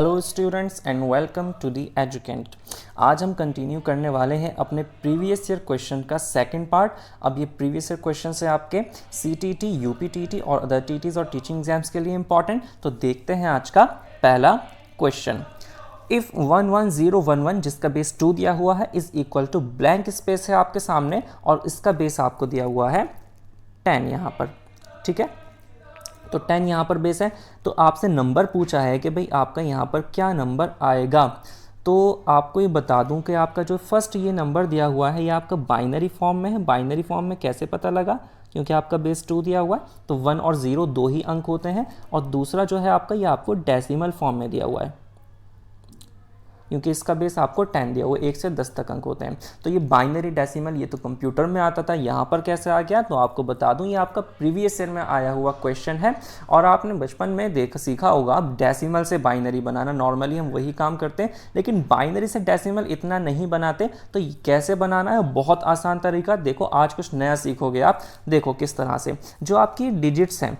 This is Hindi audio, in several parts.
Hello students and welcome to the Educant. आज हम कंटिन्यू करने वाले हैं अपने प्रीवियस ईयर क्वेश्चन का सेकंड पार्ट। अब ये प्रीवियस ईयर क्वेश्चन है आपके सीटीटी, यूपीटीटी और अदर टीटीज और टीचिंग एग्जाम्स के लिए इंपॉर्टेंट। तो देखते हैं आज का पहला क्वेश्चन। इफ़ 11011 जिसका बेस 2 दिया हुआ है is equal to blank space है आपके सामने और इसका बेस आपको दिया हुआ है 10 यहाँ पर, ठीक है। तो 10 यहाँ पर बेस है, तो आपसे नंबर पूछा है कि भाई आपका यहाँ पर क्या नंबर आएगा। तो आपको ये बता दूं कि आपका जो फर्स्ट ये नंबर दिया हुआ है ये आपका बाइनरी फॉर्म में है। बाइनरी फॉर्म में कैसे पता लगा, क्योंकि आपका बेस 2 दिया हुआ है तो 1 और 0 दो ही अंक होते हैं, और दूसरा जो है आपका ये आपको डेसिमल फॉर्म में दिया हुआ है क्योंकि इसका बेस आपको 10 दिया हुआ है, 1 से 10 तक अंक होते हैं। तो ये बाइनरी डेसिमल ये तो कंप्यूटर में आता था, यहाँ पर कैसे आ गया तो आपको बता दूं ये आपका प्रीवियस ईयर में आया हुआ क्वेश्चन है। और आपने बचपन में सीखा होगा डेसिमल से बाइनरी बनाना, नॉर्मली हम वही काम करते हैं, लेकिन बाइनरी से डेसिमल इतना नहीं बनाते। तो कैसे बनाना है, बहुत आसान तरीका। देखो आज कुछ नया सीखोगे आप। देखो किस तरह से जो आपकी डिजिट्स हैं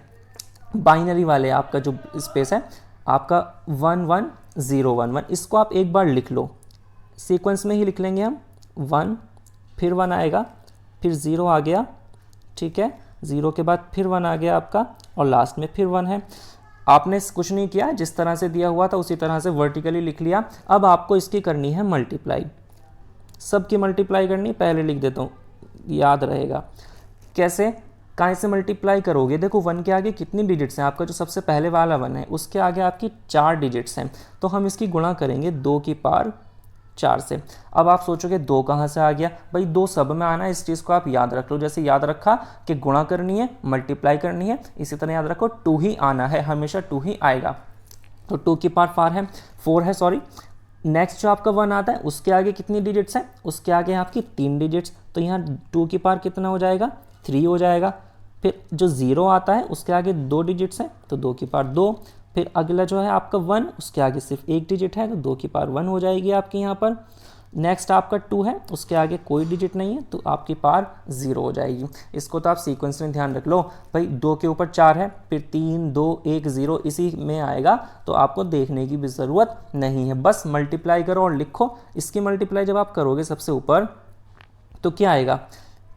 बाइनरी वाले, आपका जो स्पेस है आपका 11011, इसको आप एक बार लिख लो, सीक्वेंस में ही लिख लेंगे हम। 1 फिर 1 आएगा, फिर 0 आ गया, ठीक है, 0 के बाद फिर 1 आ गया आपका, और लास्ट में फिर 1 है। आपने कुछ नहीं किया, जिस तरह से दिया हुआ था उसी तरह से वर्टिकली लिख लिया। अब आपको इसकी करनी है मल्टीप्लाई, सबकी मल्टीप्लाई करनी, पहले लिख देता हूँ याद रहेगा। कैसे, कहाँ से मल्टीप्लाई करोगे, देखो 1 के आगे कितनी डिजिट्स हैं, आपका जो सबसे पहले वाला 1 है उसके आगे आपकी 4 डिजिट्स हैं, तो हम इसकी गुणा करेंगे 2 की पावर 4 से। अब आप सोचोगे 2 कहाँ से आ गया, भाई 2 सब में आना है, इस चीज़ को आप याद रख लो। जैसे याद रखा कि गुणा करनी है, मल्टीप्लाई करनी है, इसी तरह याद रखो 2 ही आना है, हमेशा 2 ही आएगा। तो 2 की पावर 4 है, सॉरी। नेक्स्ट जो आपका 1 आता है उसके आगे कितनी डिजिट्स हैं, उसके आगे आपकी 3 डिजिट्स, तो यहाँ 2 की पावर कितना हो जाएगा, 3 हो जाएगा। फिर जो 0 आता है उसके आगे 2 डिजिट्स हैं, तो 2 की पावर 2। फिर अगला जो है आपका 1, उसके आगे सिर्फ 1 डिजिट है, तो 2 की पावर 1 हो जाएगी आपकी यहाँ पर। नेक्स्ट आपका 2 है, उसके आगे कोई डिजिट नहीं है, तो आपकी पावर 0 हो जाएगी। इसको तो आप सीक्वेंस में ध्यान रख लो, भाई 2 के ऊपर 4 है, फिर 3 2 1 0 इसी में आएगा, तो आपको देखने की भी ज़रूरत नहीं है, बस मल्टीप्लाई करो और लिखो। इसकी मल्टीप्लाई जब आप करोगे सबसे ऊपर तो क्या आएगा,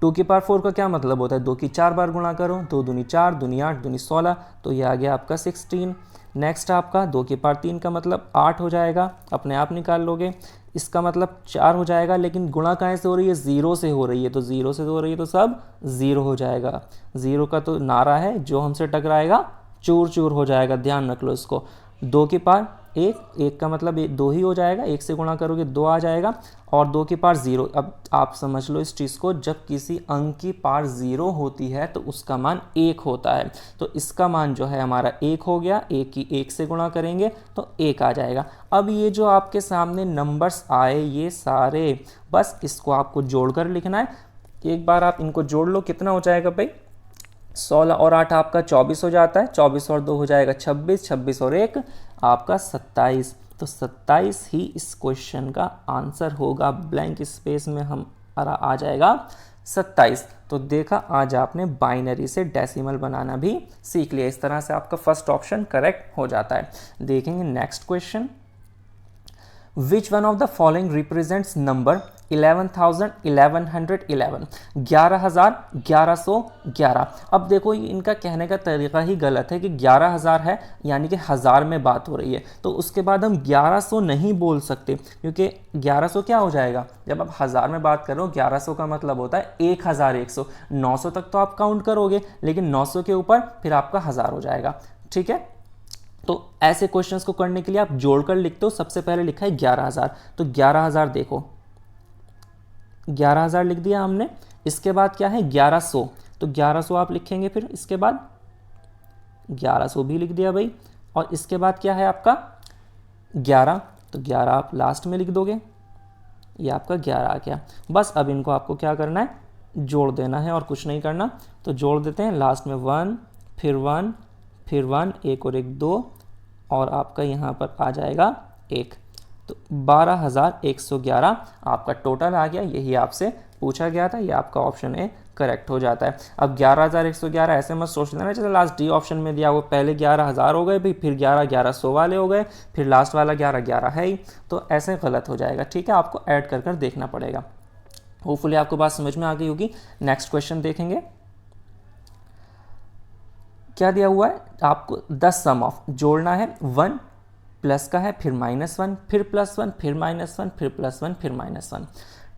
2 की पावर 4 का क्या मतलब होता है, 2 की 4 बार गुणा करो, 2 दूनी 4, दूनी 8, दूनी 16, तो ये आ गया आपका 16। नेक्स्ट आपका 2 की पावर 3 का मतलब 8 हो जाएगा, अपने आप निकाल लोगे। इसका मतलब 4 हो जाएगा, लेकिन गुणा कहाँ से हो रही है, 0 से हो रही है, तो 0 से हो रही है तो सब 0 हो जाएगा। 0 का तो नारा है, जो हमसे टकराएगा चूर चूर हो जाएगा, ध्यान रख लो इसको। 2 की पावर 1, 1 का मतलब 2 ही हो जाएगा, 1 से गुणा करोगे 2 आ जाएगा, और 2 की पावर 0। अब आप समझ लो इस चीज़ को, जब किसी अंक की पावर 0 होती है तो उसका मान 1 होता है, तो इसका मान जो है हमारा 1 हो गया। 1 की 1 से गुणा करेंगे तो 1 आ जाएगा। अब ये जो आपके सामने नंबर्स आए ये सारे, बस इसको आपको जोड़कर लिखना है। एक बार आप इनको जोड़ लो, कितना हो जाएगा भाई, 16 और 8 आपका 24 हो जाता है, 24 और 2 हो जाएगा 26, 26 और 1 आपका 27। तो 27 ही इस क्वेश्चन का आंसर होगा, ब्लैंक स्पेस में हम आ जाएगा 27। तो देखा, आज आपने बाइनरी से डेसिमल बनाना भी सीख लिया। इस तरह से आपका फर्स्ट ऑप्शन करेक्ट हो जाता है। देखेंगे next question. Which one of the following represents number 11,1111? 11,1111। अब देखो इनका कहने का तरीका ही गलत है कि 11,000 है यानी कि हज़ार में बात हो रही है, तो उसके बाद हम 1100 नहीं बोल सकते, क्योंकि 1100 क्या हो जाएगा, जब आप हज़ार में बात कर रहे हो 1100 का मतलब होता है 1100। 900 तक तो आप काउंट करोगे, लेकिन 900 के ऊपर फिर आपका हज़ार हो जाएगा, ठीक है। तो ऐसे क्वेश्चंस को करने के लिए आप जोड़कर लिखते हो। सबसे पहले लिखा है 11,000, तो 11,000 देखो 11,000 लिख दिया हमने। इसके बाद क्या है 1100, तो 1100 आप लिखेंगे, फिर इसके बाद 1100 भी लिख दिया भाई। और इसके बाद क्या है आपका 11, तो 11 आप लास्ट में लिख दोगे, ये आपका 11 आ गया। बस अब इनको आपको क्या करना है, जोड़ देना है और कुछ नहीं करना। तो जोड़ देते हैं, लास्ट में 1 फिर 1 फिर 1, 1 और 1 2, और आपका यहाँ पर आ जाएगा 1, तो 12,111 आपका टोटल आ गया। यही आपसे पूछा गया था, ये आपका ऑप्शन ए करेक्ट हो जाता है। अब 11,111 ऐसे मत सोच लेना जैसे लास्ट डी ऑप्शन में दिया, वो पहले 11,000 हो गए भाई, फिर 11,1100 वाले हो गए, फिर लास्ट वाला 11,11 है ही, तो ऐसे गलत हो जाएगा। ठीक है, आपको ऐड कर कर देखना पड़ेगा। होपफुली आपको बात समझ में आ गई होगी। नेक्स्ट क्वेश्चन देखेंगे, क्या दिया हुआ है आपको, 10 सम ऑफ जोड़ना है, 1 प्लस का है, फिर -1, फिर +1, फिर -1, फिर +1, फिर -1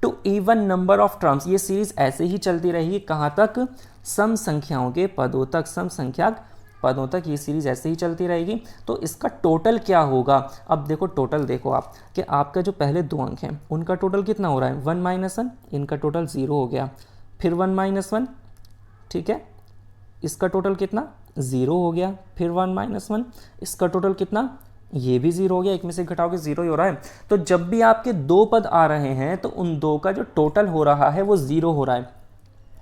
to even number of terms. ये सीरीज ऐसे ही चलती रहेगी, कहाँ तक, सम संख्याओं के पदों तक, सम संख्यक पदों तक ये सीरीज ऐसे ही चलती रहेगी। तो इसका टोटल क्या होगा, अब देखो टोटल देखो आप कि आपका जो पहले 2 अंक हैं उनका टोटल कितना हो रहा है, 1 - 1, इनका टोटल 0 हो गया, फिर 1 - 1, ठीक है, इसका टोटल कितना 0 हो गया, फिर 1 - 1, इसका टोटल कितना, ये भी 0 हो गया, एक में से घटाओगे 0 ही हो रहा है। तो जब भी आपके 2 पद आ रहे हैं तो उन 2 का जो टोटल हो रहा है वो 0 हो रहा है।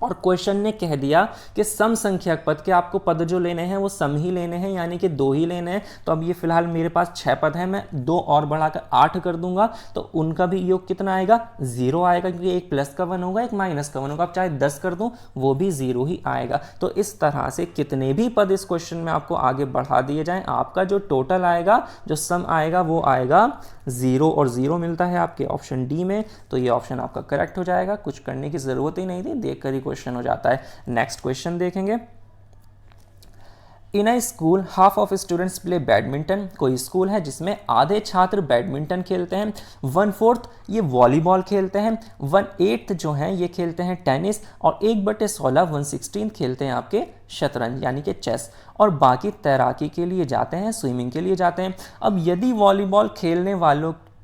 और क्वेश्चन ने कह दिया कि सम संख्यक पद के आपको पद जो लेने हैं वो सम ही लेने हैं, यानी कि 2 ही लेने हैं। तो अब ये फिलहाल मेरे पास 6 पद हैं, मैं 2 और बढ़ाकर 8 कर दूंगा, तो उनका भी योग कितना आएगा, 0 आएगा, क्योंकि एक प्लस का 1 होगा, एक माइनस का 1 होगा। अब चाहे 10 कर दूं वो भी 0 ही आएगा। तो इस तरह से कितने भी पद इस क्वेश्चन में आपको आगे बढ़ा दिए जाएं, आपका जो टोटल आएगा, जो सम आएगा, वो आएगा 0, और 0 मिलता है आपके ऑप्शन डी में। तो ये ऑप्शन आपका करेक्ट हो जाएगा, कुछ करने की जरूरत ही नहीं थी, देख कर ही क्वेश्चन हो जाता है। नेक्स्ट क्वेश्चन देखेंगे, in a school half of students play badminton. कोई स्कूल है जिसमें आधे छात्र बैडमिंटन खेलते हैं, 1/4 ये वॉलीबॉल खेलते हैं, 1/8 जो हैं ये खेलते हैं टेनिस, और 1/16 1/16 खेलते हैं आपके शतरंज यानी कि चेस, और बाकी तैराकी के लिए जाते हैं, स्विमिंग के लिए जाते हैं। अब यदि वॉलीबॉल खेलने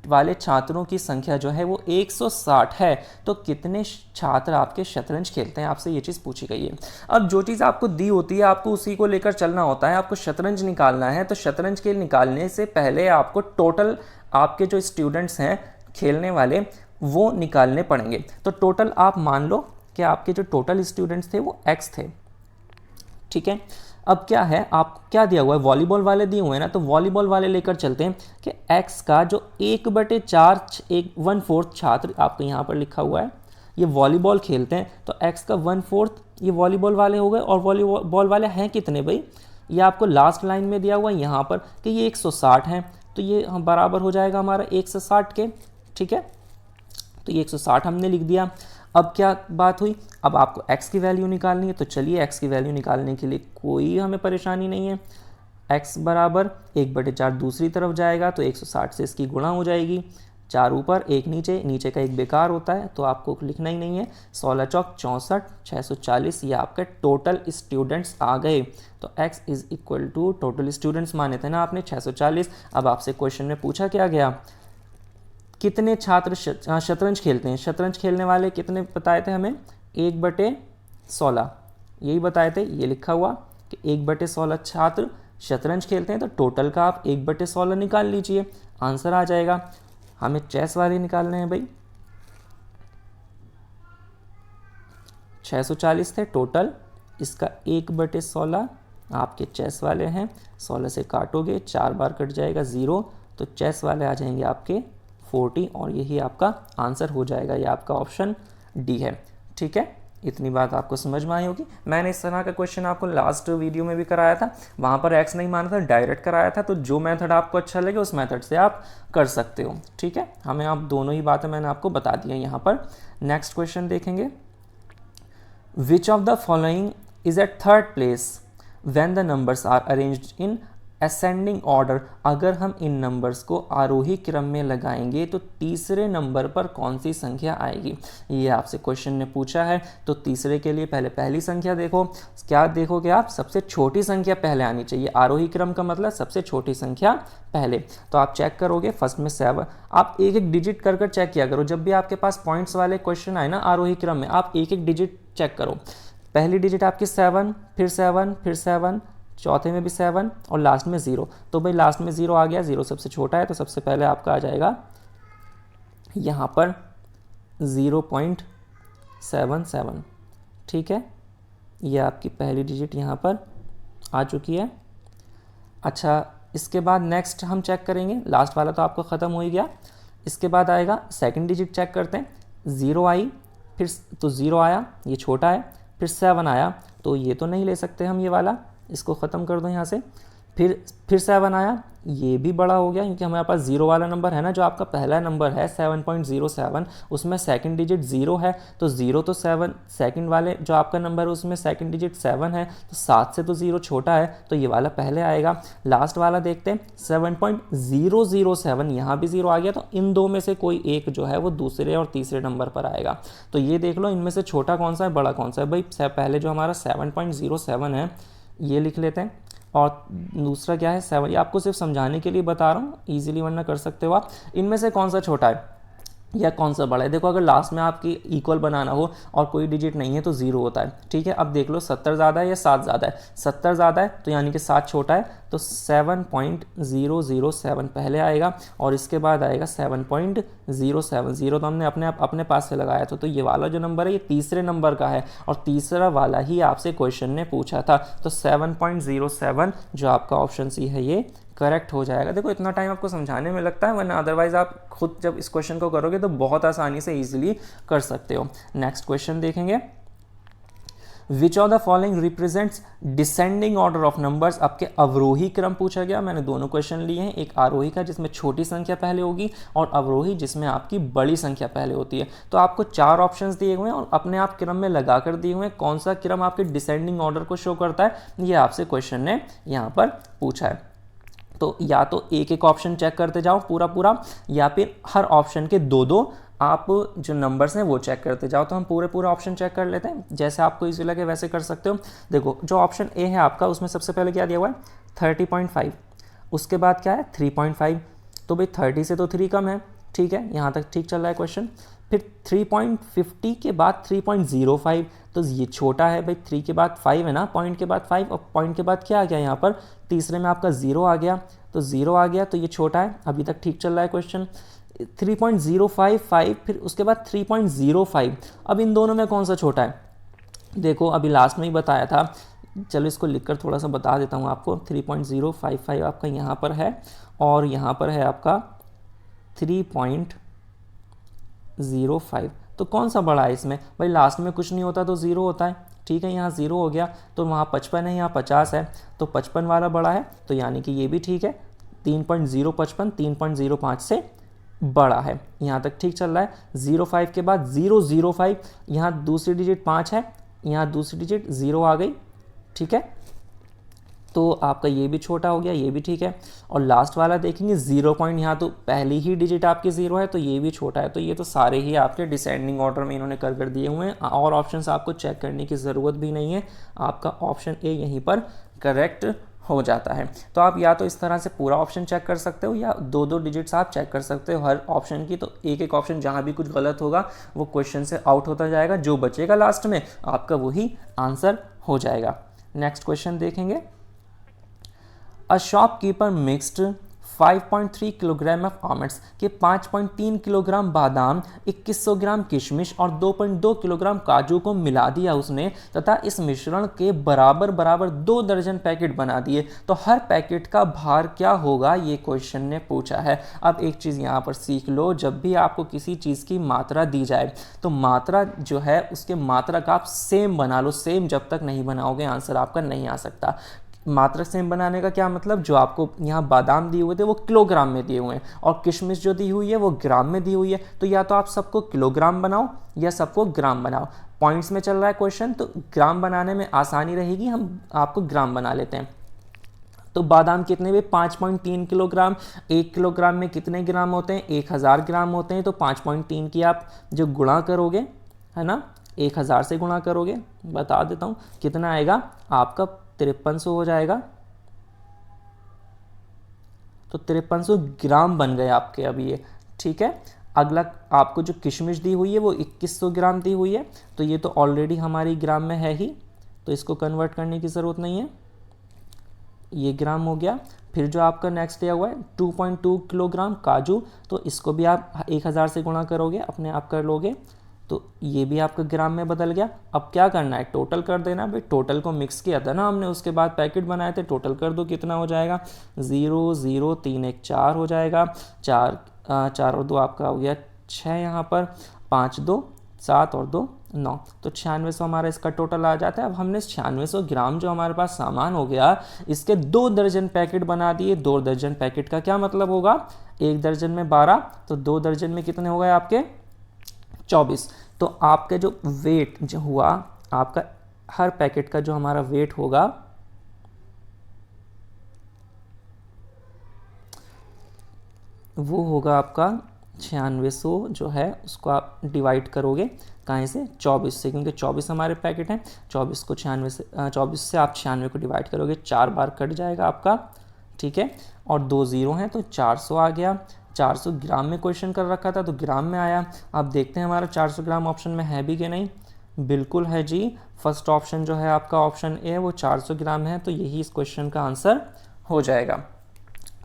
वाले छात्रों की संख्या जो है वो 160 है, तो कितने छात्र आपके शतरंज खेलते हैं, आपसे ये चीज़ पूछी गई है। अब जो चीज़ आपको दी होती है आपको उसी को लेकर चलना होता है। आपको शतरंज निकालना है, तो शतरंज के निकालने से पहले आपको टोटल आपके जो स्टूडेंट्स हैं खेलने वाले वो निकालने पड़ेंगे। तो टोटल आप मान लो कि आपके जो टोटल स्टूडेंट्स थे वो x थे, ठीक है। अब क्या है, आप क्या दिया हुआ है, वॉलीबॉल वाले दिए हुए हैं ना, तो वॉलीबॉल वाले लेकर चलते हैं कि x का जो 1/4 1/4 छात्र आपको यहाँ पर लिखा हुआ है, ये वॉलीबॉल खेलते हैं, तो x का 1/4 ये वॉलीबॉल वाले हो गए। और वॉलीबॉल वाले हैं कितने भाई, ये आपको लास्ट लाइन में दिया हुआ है यहाँ पर कि ये 160 हैं, तो ये बराबर हो जाएगा हमारा 160 के, ठीक है। तो ये 160 हमने लिख दिया। अब क्या बात हुई, अब आपको x की वैल्यू निकालनी है, तो चलिए x की वैल्यू निकालने के लिए कोई हमें परेशानी नहीं है। x बराबर 1/4 दूसरी तरफ जाएगा, तो 160 से इसकी गुणा हो जाएगी, 4 ऊपर 1 नीचे, नीचे का 1 बेकार होता है, तो आपको लिखना ही नहीं है। 16 चौक 64, 640 ये आपके टोटल स्टूडेंट्स आ गए। तो x is equal to total students माने थे ना आपने 640। अब आपसे क्वेश्चन में पूछा क्या गया, कितने छात्र शतरंज खेलते हैं, शतरंज खेलने वाले कितने बताए थे हमें, 1/16 यही बताए थे, ये लिखा हुआ कि 1/16 छात्र शतरंज खेलते हैं। तो टोटल का आप 1/16 निकाल लीजिए, आंसर आ जाएगा। हमें चेस वाले निकालने हैं भाई, 640 थे टोटल, इसका 1/16 आपके चेस वाले हैं, 16 से काटोगे 4 बार कट जाएगा 0, तो चेस वाले आ जाएंगे आपके 40, और यही आपका आंसर हो जाएगा, ये आपका ऑप्शन डी है, ठीक है। इतनी बात आपको समझ में आई होगी। मैंने इस तरह का क्वेश्चन आपको लास्ट वीडियो में भी कराया था, वहाँ पर x नहीं माना था, डायरेक्ट कराया था। तो जो मेथड आपको अच्छा लगे उस मेथड से आप कर सकते हो, ठीक है। हमें आप दोनों ही बातें मैंने आपको बता दी हैं यहाँ पर। नेक्स्ट क्वेश्चन देखेंगे, which of the following is at third place when the numbers are arranged in ascending order. अगर हम इन नंबर्स को आरोही क्रम में लगाएंगे तो तीसरे नंबर पर कौन सी संख्या आएगी, ये आपसे क्वेश्चन ने पूछा है। तो तीसरे के लिए पहले पहली संख्या देखो, क्या देखोगे आप, सबसे छोटी संख्या पहले आनी चाहिए। आरोही क्रम का मतलब सबसे छोटी संख्या पहले। तो आप चेक करोगे फर्स्ट में 7, आप एक एक डिजिट कर चेक किया करो। जब भी आपके पास पॉइंट्स वाले क्वेश्चन आए ना आरोही क्रम में, आप एक एक डिजिट चेक करो। पहली डिजिट आपकी 7, फिर 7, फिर 7, चौथे में भी 7 और लास्ट में 0। तो भाई लास्ट में 0 आ गया, 0 सबसे छोटा है, तो सबसे पहले आपका आ जाएगा यहाँ पर 0.77, ठीक है। ये आपकी पहली डिजिट यहाँ पर आ चुकी है। अच्छा, इसके बाद नेक्स्ट हम चेक करेंगे, लास्ट वाला तो आपको ख़त्म हो ही गया। इसके बाद आएगा सेकंड डिजिट, चेक करते हैं, 0 आई, फिर तो 0 आया, ये छोटा है, फिर 7 आया, तो ये तो नहीं ले सकते हम ये वाला, इसको ख़त्म कर दो यहाँ से। फिर 7 आया, ये भी बड़ा हो गया क्योंकि हमारे पास 0 वाला नंबर है ना, जो आपका पहला नंबर है 7.07 उसमें सेकंड डिजिट 0 है, तो 0 तो 7 सेकंड वाले जो आपका नंबर है उसमें सेकंड डिजिट 7 है, तो 7 से तो 0 छोटा है, तो ये वाला पहले आएगा। लास्ट वाला देखते हैं 7.007, यहाँ भी 0 आ गया, तो इन दो में से कोई एक जो है वो दूसरे और तीसरे नंबर पर आएगा। तो ये देख लो इनमें से छोटा कौन सा है, बड़ा कौन सा है। भाई पहले जो हमारा 7.07 है ये लिख लेते हैं, और दूसरा क्या है 7, ये आपको सिर्फ समझाने के लिए बता रहा हूँ, इजीली वरना कर सकते हो आप। इनमें से कौन सा छोटा है या कौन सा बड़ा है? देखो अगर लास्ट में आपकी इक्वल बनाना हो और कोई डिजिट नहीं है तो 0 होता है, ठीक है। अब देख लो 70 ज़्यादा है या 7 ज़्यादा है? 70 ज़्यादा है, तो यानी कि 7 छोटा है, तो 7.007 पहले आएगा और इसके बाद आएगा 7.07। 0 तो हमने अपने पास से लगाया था, तो ये वाला जो नंबर है ये तीसरे नंबर का है और तीसरा वाला ही आपसे क्वेश्चन ने पूछा था, तो 7.07 जो आपका ऑप्शन सी है ये करेक्ट हो जाएगा। देखो इतना टाइम आपको समझाने में लगता है, वरना अदरवाइज आप खुद जब इस क्वेश्चन को करोगे तो बहुत आसानी से इजीली कर सकते हो। नेक्स्ट क्वेश्चन देखेंगे, which of the following represents descending order of numbers. आपके अवरोही क्रम पूछा गया, मैंने दोनों क्वेश्चन लिए हैं, एक आरोही का जिसमें छोटी संख्या पहले होगी और अवरोही जिसमें आपकी बड़ी संख्या पहले होती है। तो आपको 4 ऑप्शंस दिए हुए हैं और अपने आप क्रम में लगा कर दिए हुए हैं, कौन सा क्रम आपके डिसेंडिंग ऑर्डर को शो करता है, ये आपसे क्वेश्चन ने यहाँ पर पूछा है। तो या तो एक एक ऑप्शन चेक करते जाओ पूरा पूरा, या फिर हर ऑप्शन के 2-2 आप जो नंबर्स हैं वो चेक करते जाओ। तो हम पूरा ऑप्शन चेक कर लेते हैं, जैसे आपको इजी लगे वैसे कर सकते हो। देखो जो ऑप्शन ए है आपका, उसमें सबसे पहले क्या दिया हुआ है 30.5, उसके बाद क्या है 3.5, तो भाई 30 से तो 3 कम है, ठीक है, यहाँ तक ठीक चल रहा है क्वेश्चन। फिर 3.50 के बाद 3.05, तो ये छोटा है भाई, 3 के बाद 5 है ना, पॉइंट के बाद 5 और पॉइंट के बाद क्या आ गया यहाँ पर, तीसरे में आपका 0 आ गया, तो 0 आ गया, तो ये छोटा है, अभी तक ठीक चल रहा है क्वेश्चन। 3.055, फिर उसके बाद 3.05, अब इन दोनों में कौन सा छोटा है? देखो अभी लास्ट में ही बताया था, चलो इसको लिखकर थोड़ा सा बता देता हूँ आपको। 3.055 आपका यहाँ पर है और यहाँ पर है आपका 3.05, तो कौन सा बड़ा है इसमें? भाई लास्ट में कुछ नहीं होता तो 0 होता है, ठीक है, यहाँ 0 हो गया, तो वहाँ 55 है, यहाँ 50 है, तो 55 वाला बड़ा है, तो यानी कि ये भी ठीक है। 3.055 3.05 से बड़ा है, यहाँ तक ठीक चल रहा है। 05 के बाद 005, यहाँ दूसरी डिजिट 5 है, यहाँ दूसरी डिजिट 0 आ गई, ठीक है, तो आपका ये भी छोटा हो गया, ये भी ठीक है। और लास्ट वाला देखेंगे 0 पॉइंट, यहाँ तो पहली ही डिजिट आपकी 0 है, तो ये भी छोटा है। तो ये तो सारे ही आपके डिसेंडिंग ऑर्डर में इन्होंने कर दिए हुए हैं और ऑप्शंस आपको चेक करने की ज़रूरत भी नहीं है, आपका ऑप्शन ए यहीं पर करेक्ट हो जाता है। तो आप या तो इस तरह से पूरा ऑप्शन चेक कर सकते हो या 2-2 डिजिट्स आप चेक कर सकते हो हर ऑप्शन की, तो एक एक ऑप्शन जहाँ भी कुछ गलत होगा वो क्वेश्चन से आउट होता जाएगा, जो बचेगा लास्ट में आपका वही आंसर हो जाएगा। नेक्स्ट क्वेश्चन देखेंगे, a shopkeeper mixed 5.3 kilogram of almonds के 5.3 किलोग्राम बादाम, 2100 ग्राम किशमिश और 2.2 किलोग्राम काजू को मिला दिया उसने, तथा इस मिश्रण के बराबर बराबर 2 दर्जन पैकेट बना दिए, तो हर पैकेट का भार क्या होगा, ये क्वेश्चन ने पूछा है। अब एक चीज़ यहाँ पर सीख लो, जब भी आपको किसी चीज़ की मात्रा दी जाए तो मात्रा जो है उसके मात्रा का आप सेम बना लो, सेम जब तक नहीं बनाओगे आंसर आपका नहीं आ सकता। मात्रा सेम बनाने का क्या मतलब, जो आपको यहाँ बादाम दिए हुए थे वो किलोग्राम में दिए हुए हैं और किशमिश जो दी हुई है वो ग्राम में दी हुई है, तो या तो आप सबको किलोग्राम बनाओ या सबको ग्राम बनाओ। पॉइंट्स में चल रहा है क्वेश्चन, तो ग्राम बनाने में आसानी रहेगी, हम आपको ग्राम बना लेते हैं। तो बादाम कितने में 5.3 किलोग्राम, 1 किलोग्राम में कितने ग्राम होते हैं, 1000 ग्राम होते हैं, तो 5.3 की आप जो गुणा करोगे है ना, 1000 से गुणा करोगे, बता देता हूँ कितना आएगा आपका, 5300 हो जाएगा, तो 5300 ग्राम बन गए आपके अभी ये, ठीक है। अगला आपको जो किशमिश दी हुई है वो 2100 ग्राम दी हुई है, तो ये तो ऑलरेडी हमारी ग्राम में है ही, तो इसको कन्वर्ट करने की ज़रूरत नहीं है, ये ग्राम हो गया। फिर जो आपका नेक्स्ट दिया हुआ है 2.2 किलोग्राम काजू, तो इसको भी आप 1000 से गुणा करोगे, अपने आप कर लोगे, तो ये भी आपका ग्राम में बदल गया। अब क्या करना है, टोटल कर देना भाई, टोटल को मिक्स किया था ना हमने, उसके बाद पैकेट बनाए थे, टोटल कर दो कितना हो जाएगा, 0 0 3 1 4 हो जाएगा, 4 और 2 आपका हो गया 6, यहाँ पर 5 2 7 और 2 9, तो 9600 हमारा इसका टोटल आ जाता है। अब हमने 9600 ग्राम जो हमारे पास सामान हो गया, इसके 2 दर्जन पैकेट बना दिए। 2 दर्जन पैकेट का क्या मतलब होगा, 1 दर्जन में 12, तो 2 दर्जन में कितने हो गए आपके 24। तो आपके जो वेट जो हुआ आपका, हर पैकेट का जो हमारा वेट होगा वो होगा आपका 9600 जो है उसको आप डिवाइड करोगे कहाँ से, 24 से, क्योंकि 24 हमारे पैकेट हैं। 24 को 24 से आप 96 को डिवाइड करोगे, 4 बार कट जाएगा आपका, ठीक है। और 2 ज़ीरो हैं तो 400 आ गया। 400 ग्राम में क्वेश्चन कर रखा था तो ग्राम में आया। अब देखते हैं हमारा 400 ग्राम ऑप्शन में है भी कि नहीं। बिल्कुल है जी, फर्स्ट ऑप्शन जो है आपका ऑप्शन ए वो 400 ग्राम है, तो यही इस क्वेश्चन का आंसर हो जाएगा,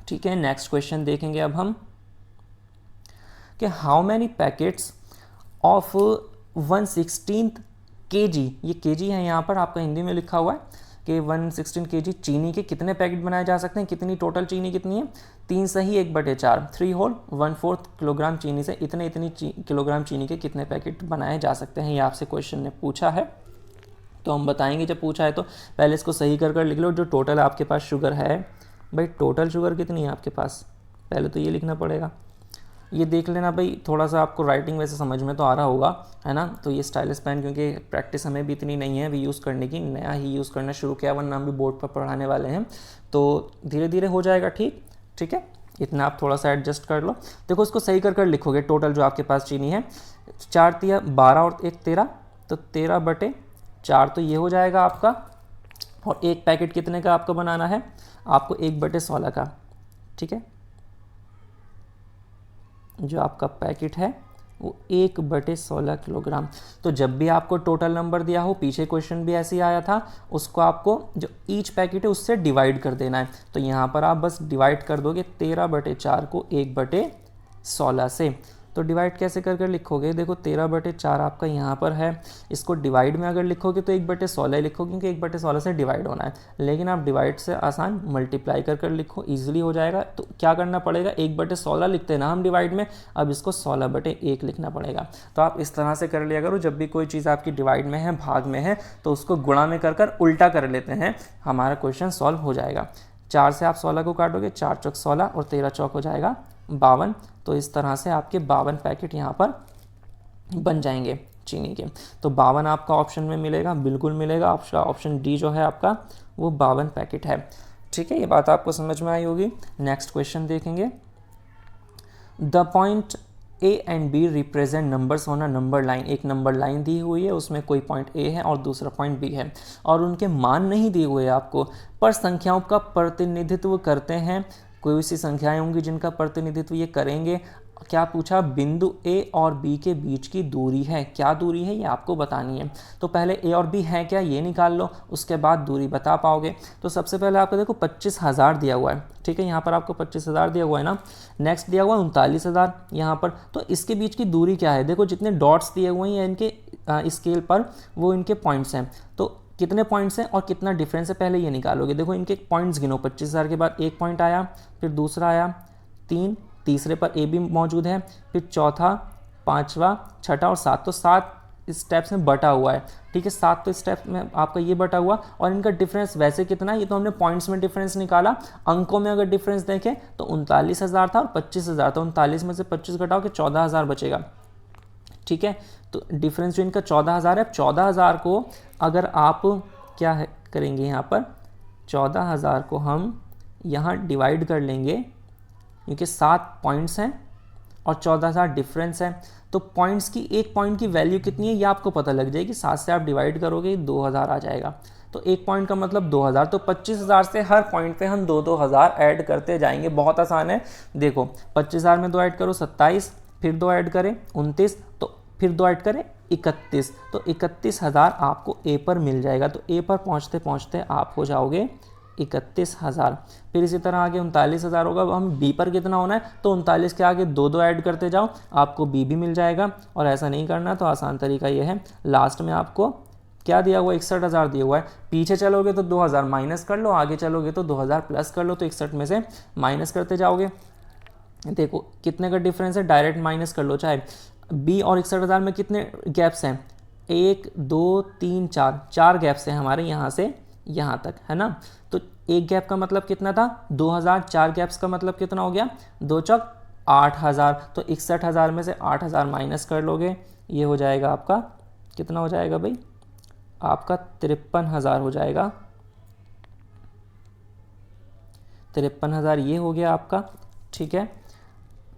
ठीक है। नेक्स्ट क्वेश्चन देखेंगे अब हम कि how many packets of 1/16 kg, ये kg है यहाँ पर आपका हिंदी में लिखा हुआ है कि 1/16 kg चीनी के कितने पैकेट बनाए जा सकते हैं। कितनी टोटल चीनी कितनी है, 3 सही 1/4, 3 होल 1/4 किलोग्राम चीनी से इतने किलोग्राम चीनी के कितने पैकेट बनाए जा सकते हैं, ये आपसे क्वेश्चन ने पूछा है। तो हम बताएंगे जब पूछा है तो पहले इसको सही कर लिख लो। जो टोटल आपके पास शुगर है, भाई टोटल शुगर कितनी है आपके पास, पहले तो ये लिखना पड़ेगा। ये देख लेना भाई, थोड़ा सा आपको राइटिंग वैसे समझ में तो आ रहा होगा, है ना। तो ये स्टाइलस पेन क्योंकि प्रैक्टिस हमें भी इतनी नहीं है अभी यूज़ करने की, नया ही यूज़ करना शुरू किया, वरना हम भी बोर्ड पर पढ़ाने वाले हैं, तो धीरे धीरे हो जाएगा ठीक है। इतना आप थोड़ा सा एडजस्ट कर लो। देखो इसको सही कर लिखोगे, टोटल जो आपके पास चीनी है 4 तिया 12 और 1 13, तो 13/4 तो ये हो जाएगा आपका। और एक पैकेट कितने का आपको बनाना है, आपको 1/16 का, ठीक है। जो आपका पैकेट है वो 1/16 किलोग्राम। तो जब भी आपको टोटल नंबर दिया हो, पीछे क्वेश्चन भी ऐसे ही आया था, उसको आपको जो ईच पैकेट है उससे डिवाइड कर देना है। तो यहाँ पर आप बस डिवाइड कर दोगे 13/4 को 1/16 से। तो डिवाइड कैसे कर लिखोगे, देखो 13/4 आपका यहाँ पर है, इसको डिवाइड में अगर लिखोगे तो 1/16 लिखोगे क्योंकि 1/16 से डिवाइड होना है। लेकिन आप डिवाइड से आसान मल्टीप्लाई कर लिखो, ईजिली हो जाएगा। तो क्या करना पड़ेगा, 1/16 लिखते हैं ना हम डिवाइड में, अब इसको 16/1 लिखना पड़ेगा। तो आप इस तरह से कर लिया करो, जब भी कोई चीज़ आपकी डिवाइड में है, भाग में है, तो उसको गुणा में कर उल्टा कर लेते हैं, हमारा क्वेश्चन सॉल्व हो जाएगा। 4 से आप 16 को काटोगे, 4 चौक 16 और 13 चौक हो जाएगा 52। तो इस तरह से आपके 52 पैकेट यहाँ पर बन जाएंगे चीनी के। तो 52 आपका ऑप्शन में मिलेगा, बिल्कुल मिलेगा। आपका ऑप्शन डी जो है आपका वो 52 पैकेट है, ठीक है। ये बात आपको समझ में आई होगी। नेक्स्ट क्वेश्चन देखेंगे। The point A and B represent numbers on a number line. एक नंबर लाइन दी हुई है, उसमें कोई पॉइंट ए है और दूसरा पॉइंट बी है, और उनके मान नहीं दिए हुए आपको, पर संख्याओं का प्रतिनिधित्व करते हैं। कोई सी संख्याएं होंगी जिनका प्रतिनिधित्व ये करेंगे। क्या पूछा, बिंदु ए और बी के बीच की दूरी है, क्या दूरी है ये आपको बतानी है। तो पहले ए और बी है क्या ये निकाल लो, उसके बाद दूरी बता पाओगे। तो सबसे पहले आपको देखो 25,000 दिया हुआ है, ठीक है। यहाँ पर आपको 25,000 दिया हुआ है ना। नेक्स्ट दिया हुआ है 39,000 यहाँ पर। तो इसके बीच की दूरी क्या है, देखो जितने डॉट्स दिए हुए हैं इनके स्केल पर, वो इनके पॉइंट्स हैं। तो कितने पॉइंट्स हैं और कितना डिफरेंस है पहले ये निकालोगे। देखो इनके पॉइंट्स गिनो, 25,000 के बाद एक पॉइंट आया, फिर दूसरा आया 3, तीसरे पर ए भी मौजूद है, फिर चौथा, पांचवा, छठा और 7। तो 7 स्टेप्स में बटा हुआ है, ठीक है। 7 तो स्टेप में आपका ये बटा हुआ, और इनका डिफरेंस वैसे कितना है, ये तो हमने पॉइंट्स में डिफरेंस निकाला। अंकों में अगर डिफरेंस देखें तो 39,000 था और 25,000 था। 39 में से 25 घटाओ के 14,000 बचेगा, ठीक है। तो डिफरेंस जो इनका 14,000 है। 14,000 को अगर आप क्या है करेंगे, यहाँ पर 14,000 को हम यहाँ डिवाइड कर लेंगे, क्योंकि 7 पॉइंट्स हैं और 14,000 डिफरेंस है। तो पॉइंट्स की, एक पॉइंट की वैल्यू कितनी है ये आपको पता लग जाएगी। 7 से आप डिवाइड करोगे 2,000 आ जाएगा। तो एक पॉइंट का मतलब 2,000। तो 25,000 से हर पॉइंट पे हम 2,000 ऐड करते जाएंगे। बहुत आसान है, देखो 25,000 में 2 ऐड करो 27, फिर 2 ऐड करें 29, तो फिर 2 ऐड करें 31। तो 31,000 आपको ए पर मिल जाएगा। तो ए पर पहुँचते पहुँचते आप हो जाओगे 31,000। फिर इसी तरह आगे 39,000 होगा। अब हम बी पर कितना होना है, तो 39 के आगे 2 ऐड करते जाओ, आपको बी भी मिल जाएगा। और ऐसा नहीं करना तो आसान तरीका ये है, लास्ट में आपको क्या दिया हुआ है, 61,000 दिया हुआ है। पीछे चलोगे तो 2,000 माइनस कर लो, आगे चलोगे तो 2,000 प्लस कर लो। तो 61 में से माइनस करते जाओगे, देखो कितने का डिफरेंस है, डायरेक्ट माइनस कर लो। चाहे बी और 61,000 में कितने गैप्स हैं, 1 2 3 4 4 गैप्स हैं हमारे यहाँ से यहाँ तक, है ना। तो एक गैप का मतलब कितना था 2000, 4 गैप्स का मतलब कितना हो गया 2 चौक 8000। तो 61,000 में से 8000 माइनस कर लोगे, ये हो जाएगा आपका कितना हो जाएगा भाई, आपका 53,000 हो जाएगा। 53,000 ये हो गया आपका, ठीक है।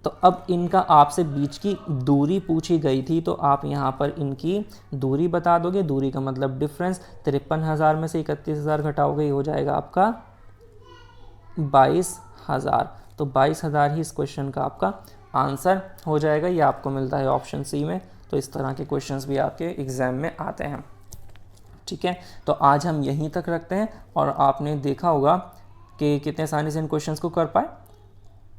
तो अब इनका आपसे बीच की दूरी पूछी गई थी, तो आप यहाँ पर इनकी दूरी बता दोगे। दूरी का मतलब डिफरेंस, 53,000 में से 31,000 घटाओगे, ये हो जाएगा आपका 22,000। तो 22,000 ही इस क्वेश्चन का आपका आंसर हो जाएगा। ये आपको मिलता है ऑप्शन सी में। तो इस तरह के क्वेश्चंस भी आपके एग्ज़ाम में आते हैं, ठीक है। तो आज हम यहीं तक रखते हैं, और आपने देखा होगा कि कितने आसानी से इन क्वेश्चंस को कर पाए,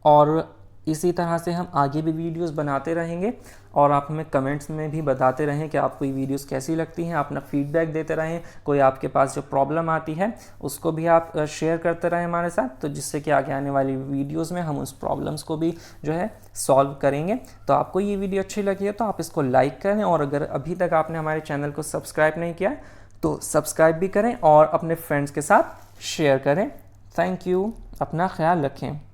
और इसी तरह से हम आगे भी वीडियोस बनाते रहेंगे। और आप हमें कमेंट्स में भी बताते रहें कि आपको ये वीडियोस कैसी लगती हैं, अपना फीडबैक देते रहें। कोई आपके पास जो प्रॉब्लम आती है उसको भी आप शेयर करते रहें हमारे साथ, तो जिससे कि आगे आने वाली वीडियोस में हम उस प्रॉब्लम्स को भी जो है सॉल्व करेंगे। तो आपको ये वीडियो अच्छी लगी है तो आप इसको लाइक करें, और अगर अभी तक आपने हमारे चैनल को सब्सक्राइब नहीं किया तो सब्सक्राइब भी करें और अपने फ्रेंड्स के साथ शेयर करें। थैंक यू, अपना ख्याल रखें।